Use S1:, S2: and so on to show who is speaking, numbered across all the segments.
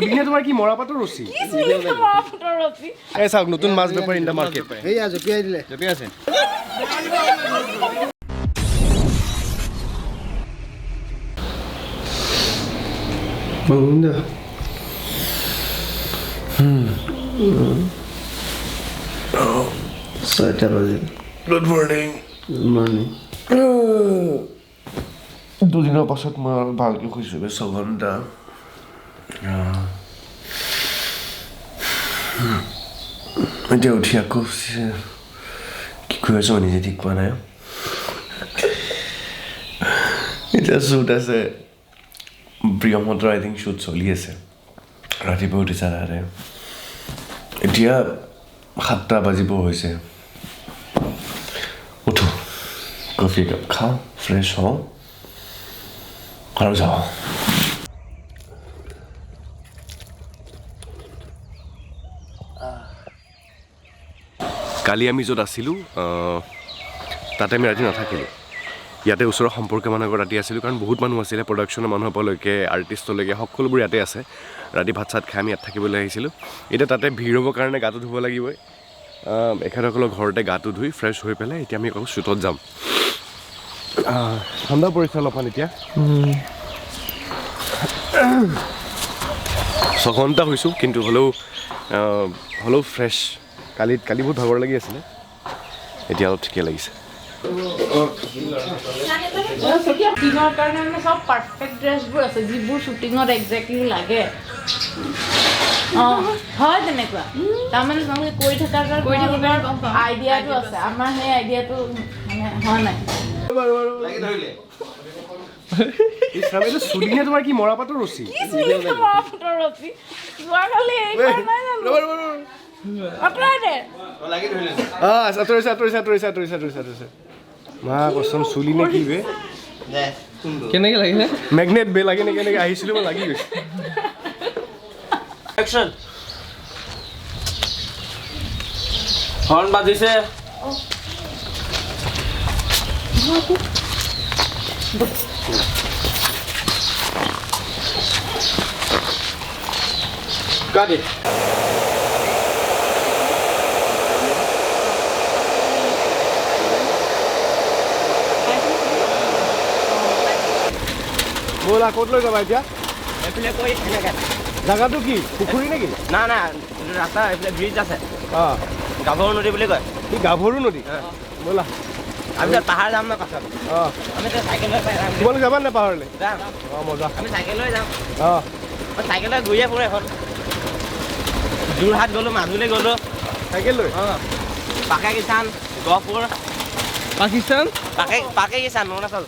S1: সুদিনে তোমাৰ কি মৰাপাটৰ ৰছী এই চাওক নতুন মাছ বেপাৰ ইন দা মাৰ্কেট
S2: এইয়া জপিয়াই দিলে
S1: জপিয়াই আছে
S2: ছয়টা বাজিল
S1: গুড মৰ্ণিং
S2: গুড মৰ্ণিং
S1: দুদিনৰ পাছত মই ভালকৈ শুইছোঁ 6 ঘণ্টা এতিয়া উঠি আকৌ কি কৰি আছোঁ নিজে ঠিক পোৱা নাই এতিয়া শ্বুট আছে প্ৰিয়মহঁতৰ আই থিংক শ্বুট চলি আছে ৰাতিপুৱা উঠিছা তাতে এতিয়া 7টা বাজিব হৈছে উঠো কফি একাপ খাওঁ ফ্ৰেছ হওঁ আৰু যাওঁ কালি আমি য'ত আছিলোঁ তাতে আমি ৰাতি নাথাকিলোঁ ইয়াতে ওচৰৰ সম্পৰ্কীয় মানুহৰ ঘৰত ৰাতি আছিলোঁ কাৰণ বহুত মানুহ আছিলে প্ৰডাকশ্যনৰ মানুহৰ পৰালৈকে আৰ্টিষ্টলৈকে সকলোবোৰ ইয়াতে আছে ৰাতি ভাত চাত খাই আমি ইয়াত থাকিবলৈ আহিছিলোঁ এতিয়া তাতে ভিৰ হ'বৰ কাৰণে গাটো ধুব লাগিবই এখেতসকলৰ ঘৰতে গাটো ধুই ফ্ৰেছ হৈ পেলাই এতিয়া আমি আকৌ শ্বুটত যাম ঠাণ্ডা পৰিছে অলপমান এতিয়া 6 ঘণ্টা হৈছোঁ কিন্তু হ'লেও ফ্ৰেছ কালি বহুত ভাগৰ লাগি আছিলে এতিয়া অলপ ঠিকে লাগিছে
S3: শ্বুটিঙৰ কাৰণে মানে চব পাৰফেক্ট ড্ৰেছবোৰ আছে যিবোৰ শ্বুটিঙত একজেক্টলি লাগে হয় তেনেকুৱা তাৰমানে তোমালোকে কৰি থকাৰ কাৰণে আইডিয়াটো আছে আমাৰ সেই আইডিয়াটো মানে হোৱা নাই
S1: সুদিনে তোমাৰ কি মৰাপাটৰ ৰছী
S3: যোৱাকালি
S1: মা কচম চুলি নে কি বে
S2: কেনেকে লাগিলে
S1: মেগনেট বে লাগে নে কেনেকে আহিছিলোঁ মই লাগি গৈছে
S2: একচন হৰ্ণ বাজিছে Got it.
S1: ব'লা ক'ত লৈ যাবা এতিয়া
S2: এইফালে কৈ এনেকৈ
S1: জাগাটো কি পুখুৰী নেকি
S2: না না ৰাস্তা এইফালে ব্ৰিজ আছে
S1: অঁ
S2: গাভৰু নদী বুলি কয়
S1: কি গাভৰু নদী ব'লা
S2: আমি পাহাৰ যাম ন পাছত
S1: অঁ
S2: আমি চাইকেল লৈ যাম
S1: তোমালোক যাবা নে পাহাৰলৈ
S2: যাম
S1: অঁ মজা
S2: আমি চাইকেল লৈ যাম
S1: অঁ
S2: মই চাইকেল লৈ ঘূৰিয়ে ফুৰোঁ এখন যোৰহাট গ'লোঁ মাজুলী গ'লোঁ
S1: চাইকেল লৈ
S2: অঁ পাকিস্তান গহপুৰ
S1: পাকিস্তান
S2: পাকিস্তান অৰুণাচল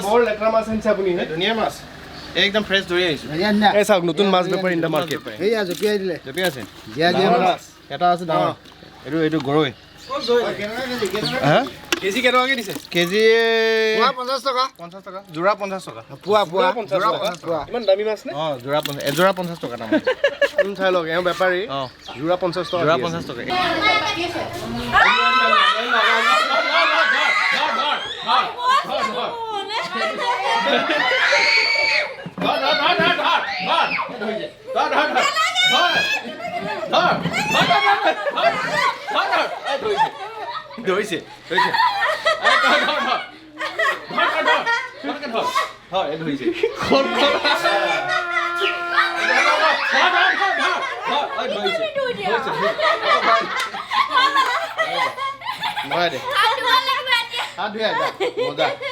S1: বৰ লেতেৰা মাছ আনিছে আপুনি
S2: ধুনীয়া মাছ একদম ফ্ৰেছ ধৰি আহিছোঁ
S1: এই চাওক নতুন মাছ বেপাৰ ইন দা মাৰ্কেট
S2: এইয়া জপিয়াই দিলে
S1: জপিয়াই আছে
S2: দিয়া দিয়া মাছ
S1: এটা আছে ডাঙৰ এইটো গৰৈ হা কেজি কেইটকাকৈ দিছে কেজি
S2: 50 টকা
S1: যোৰা 50 টকা
S2: পোৱা
S1: ইমান দামী মাছ নে
S2: অঁ এযোৰা 50 টকা দাম
S1: চাই লওক এওঁ বেপাৰী
S2: অঁ
S1: যোৰা 50 টকা
S2: যোৰা 50 টকা
S1: ধৰিছে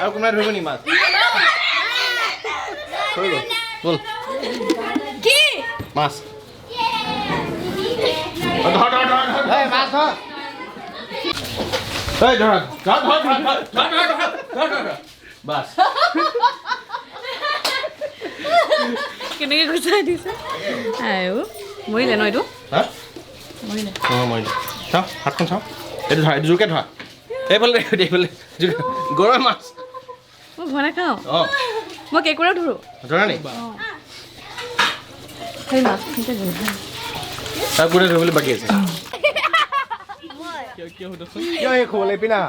S2: আৰু কোনোবাই ধৰিব নি মাছ ব'ল
S3: কি
S2: মাছ মাছ বাছ
S3: কেনেকৈ গুচাই দিছে আইও মৰিলে ন এইটো মৰিলে
S2: মৰিলে চাওঁ হাতখন চাওঁ এইটো ধৰা এইটো জোৰকৈ ধৰা এইফালে এইফালে গৰৈ মাছ
S3: মই ভয় নাখাওঁ
S2: অঁ
S3: মই কেঁকুৰা ধৰোঁ
S2: ধৰা নি
S3: সেই মাছ
S2: তাৰ কোনে ধৰিবলৈ বাকী আছে কিয় সুধকচোন
S1: কিয় এই খোলে পিনা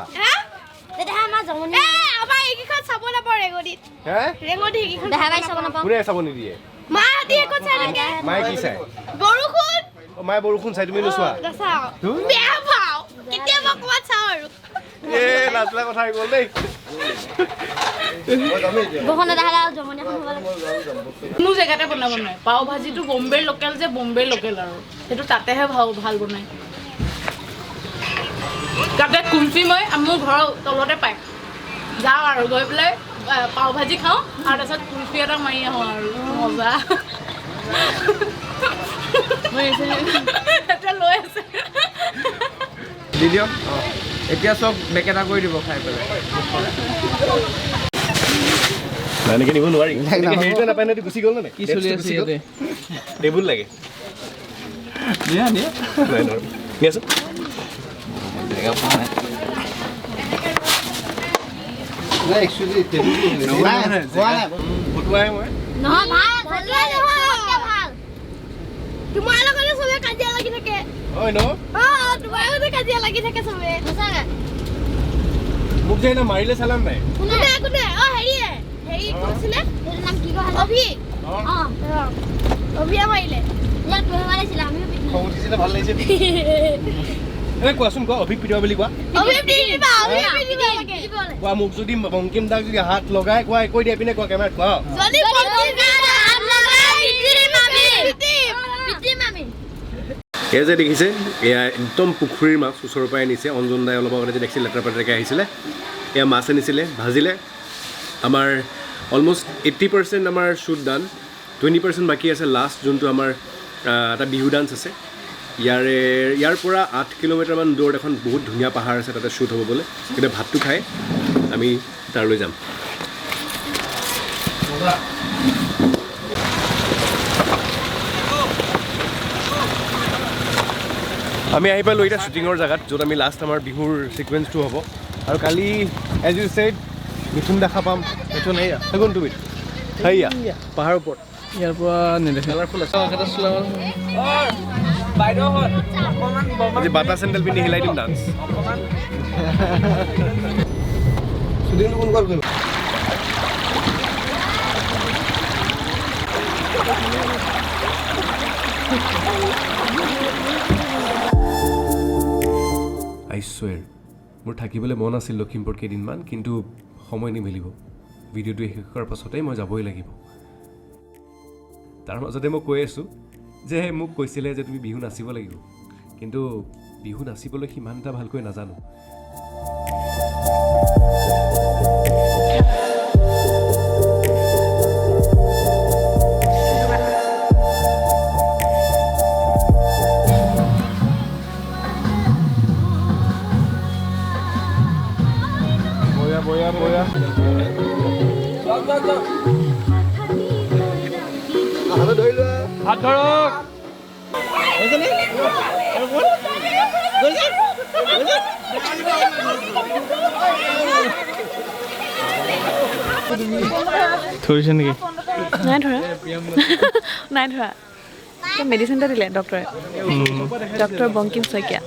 S4: তেতিয়াহে আমাৰ জমনি আমাৰ এইকেইখন চাব নাপাওঁ ৰেঙনিত
S1: হে
S4: ৰেঙনি এইকেইখন দেখা পাই চাব নাপাওঁ
S1: কোনে চাব নিদিয়ে
S4: মাহঁতি একো চাই থাকে
S1: মায়ে কি চাই
S4: বৰষুণ
S1: মায়ে বৰষুণ চাই তুমি নোচোৱা
S4: নাচাওঁ বেয়া পাওঁ কেতিয়াবা ক'ৰবাত চাওঁ আৰু
S1: নাচলা কথা হৈ গ'ল দেই
S4: বৰষুণ দেখালে আৰু জমনি এখন হ'ব লাগে
S3: কোনো জেগাতে বনাব নোৱাৰে পাও ভাজিটো বম্বেৰ লোকেল যে বম্বেৰ লোকেল আৰু সেইটো তাতেহে ভাল বনায় তাতে কুলফি মই মোৰ ঘৰৰ তলতে পায় যাওঁ আৰু গৈ পেলাই পাও ভাজি খাওঁ আৰু তাৰপিছত কুলফি এটা মাৰি আহোঁ আৰু মজা এতিয়া লৈ আছে
S2: দি দিয়ক এতিয়া চব বেকেটা কৰি দিব খাই পেলাই
S1: এনেকৈ নিব নোৱাৰি হেৰিটো নাপায় নহয় গুচি গ'ল নে
S2: কি চলি আছে ইয়াতে
S1: টেবুল লাগে
S2: দিয়া দিয়া
S1: নাই নোৱাৰো নি আছো ফটোৱাহে মই
S4: নহয় ভাল ভাল তোমাৰ লগতে চবে কাজিয়া লাগি থাকে
S1: হয় ন
S4: তোমাৰ লগতে কাজিয়া লাগি থাকে চবে সঁচাকে
S1: মোক যে মাৰিলে চালাম নাই
S4: কোনে হেৰি কৈছিলে হেৰি নাম কি কয় অভিয়ে মাৰিলে ইয়াক তুমি মাৰিছিলা আমিও পিটিলো
S1: খং উঠিছিলে ভাল লাগিছে এই কোৱাচোন কোৱা অভিক পিটিবা বুলি কোৱা কোৱা মোক যদি বংকিম দাক যদি হাত লগাই কোৱা কৈ দিয়া পিনে কোৱা কেমেৰাত কোৱা এয়া যে দেখিছে এয়া একদম পুখুৰীৰ মাছ ওচৰৰ পৰাই আনিছে অঞ্জন দাই অলপ আগতে যে দেখিছিল লেতেৰা পেতেৰাকৈ আহিছিলে এয়া মাছ আনিছিলে ভাজিলে আমাৰ অলমষ্ট 80% আমাৰ শ্বুট ডান 20% বাকী আছে লাষ্ট যোনটো আমাৰ এটা বিহু ডান্স আছে ইয়াৰ পৰা 8 কিলোমিটাৰমান দূৰত এখন বহুত ধুনীয়া পাহাৰ আছে তাতে শ্বুট হ'ব বোলে কিন্তু ভাতটো খাই আমি তালৈ যাম আমি আহি পালোঁ এতিয়া শ্বুটিঙৰ জেগাত য'ত আমি লাষ্ট আমাৰ বিহুৰ ছিকুৱেঞ্চটো হ'ব আৰু কালি এজ ইউ ছেড মিথুন দেখা পাম মিথুন সেয়া কোন তুমি সেয়া পাহাৰৰ ওপৰত
S2: ইয়াৰ পৰা নেদেখে
S1: কালাৰফুল আছে আজি বাটা চেণ্ডেল পিন্ধি হিলাই দিম ডান্স শ্বুটিংটো কোন ক'ত কৰিম I swear মোৰ থাকিবলৈ মন আছিল লখিমপুৰ কেইদিনমান কিন্তু সময় নিমিলিব ভিডিঅ'টো শেষ কৰাৰ পাছতেই মই যাবই লাগিব তাৰ মাজতে মই কৈ আছোঁ যে মোক কৈছিলে যে তুমি বিহু নাচিব লাগিব কিন্তু বিহু নাচিবলৈ সিমান এটা ভালকৈ নাজানো বয়া হাত ধৰক
S2: ধৰিছে নেকি
S5: নাই ধৰা নাই ধৰা মেডিচিন এটা দিলে ডক্টৰে ডক্টৰ বংকিম শইকীয়া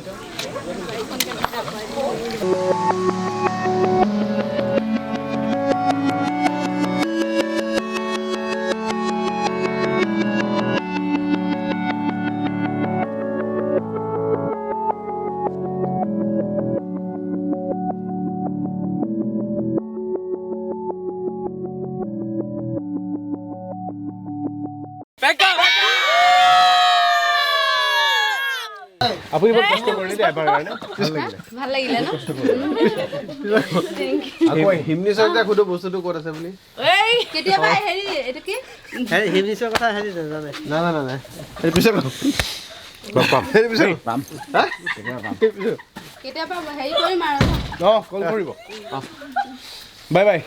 S1: আপুনি বহুত কষ্ট কৰিলে দেই এবাৰ কাৰণে
S3: ভাল লাগিলে ন
S1: আকৌ হিমনিছৰ এটা সুধো বস্তুটো ক'ত আছে বুলি
S3: এই কেতিয়াবা হেৰি এইটো কি
S2: হিমনিছৰ কথা হেৰি নাজানে
S1: নাই এই পিছত পাম এই পিছত পাম হা
S3: কেতিয়াবা হেৰি কৰিম আৰু
S1: কল কৰিব বাই বাই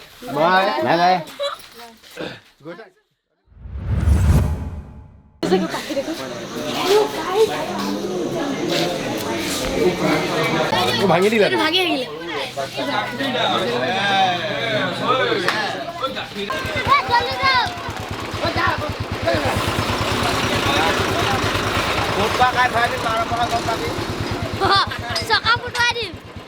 S1: ভাঙি দিলা
S4: ভাগি আহিলে